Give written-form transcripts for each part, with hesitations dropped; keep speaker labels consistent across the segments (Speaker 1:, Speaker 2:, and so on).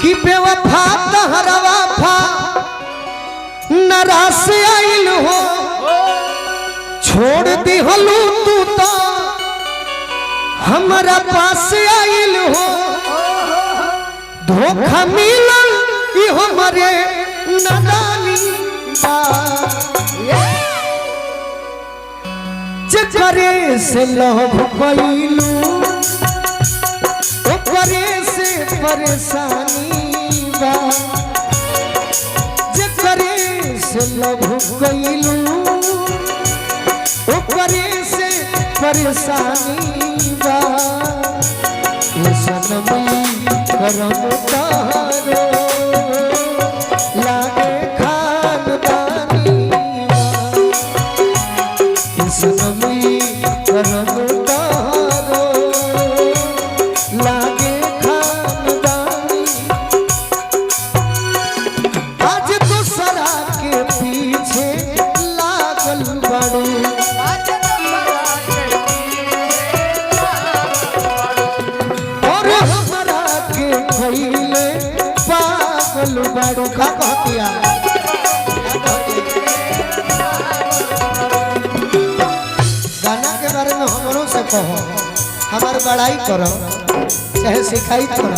Speaker 1: कि बेवफा तहरा वफा नाराज आइल हो छोड़ दी हलू तू तो हमारा पास आइल हो धोखा मिलल ई हमरे नादानी जकरे से लव भइलू ओकरे से परेशानी बा जकरे से लव भइलू ओकरे से परेशानी बा ये सनमी करम तारो लागे खानदानी ये सनमी करम तारो लागे खानदानी आज दूसरा के पीछे लागल बड़ू पागल बड़ो का कहतिया गाना के बारे में हमरों से कहो हमार बड़ाई करो चाहे सिखाई करो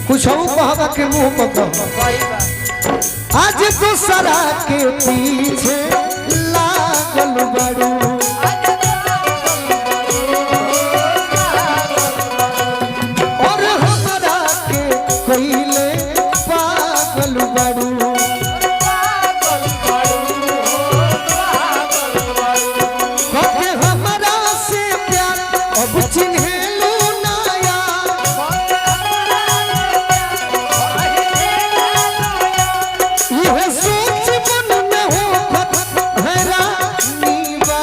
Speaker 1: कुछ हो कहबा के मुंह पर कहो आज दूसरा के पीछे लागल बड़ो और हमरा के कइले पागल बड़ू कहे हमरा से प्यार अब चिन्हेलू नया यह सोच मन में हो हैरानी बा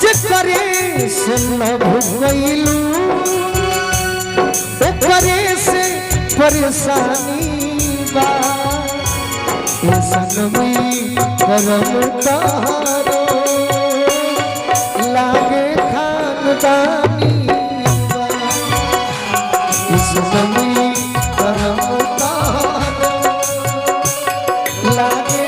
Speaker 1: जकरे से लव गइलू ओकरे से परेशानी बा ये सनमी करम तारो लागे खानदानी बा ये सनमी करम तारो लागे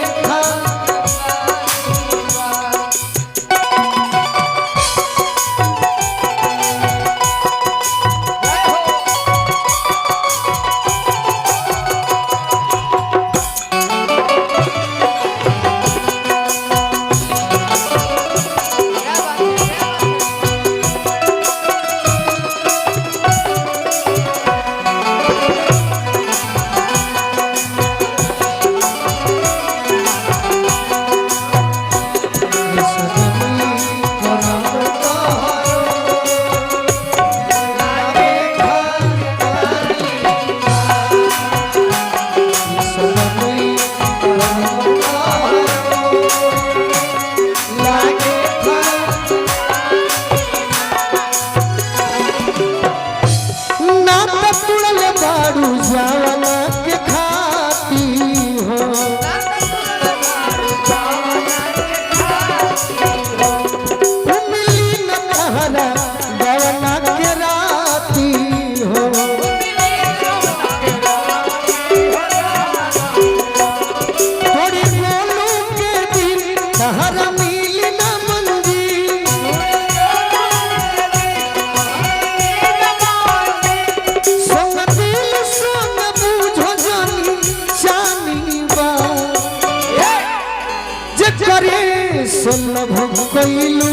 Speaker 1: कइलू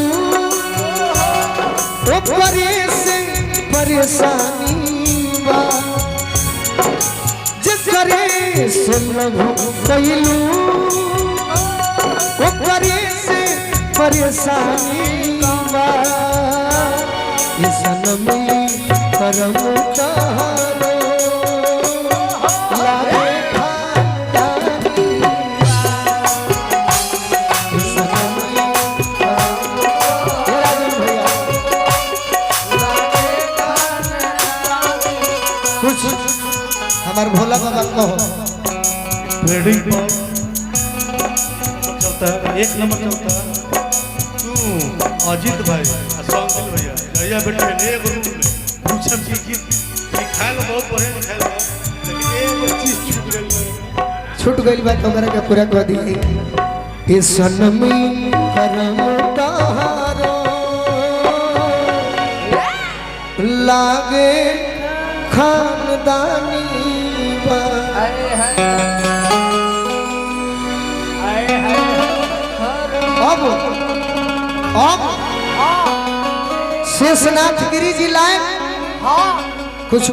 Speaker 1: ओकरे से परेशानी बा जकरे से लव कइलू ओकरे से परेशानी बा ये सनमी करम तारो लागे हमार भोला बाबा कहो
Speaker 2: वेडिंग पर चलता है, एक नंबर चलता है। तू अजीत भाई संगिल भैया भैया बेटे ने एक रूम में पूछम की खाए लो बहुत बढ़िया खाए लो लेकिन एक चीज छूट गई है।
Speaker 1: छूट गई बात हमरा के पूरा कर दी। इस सनमी करम तहारो लागे खानदानी बा। अब शेषनाथ गिरी जी लाए कुछ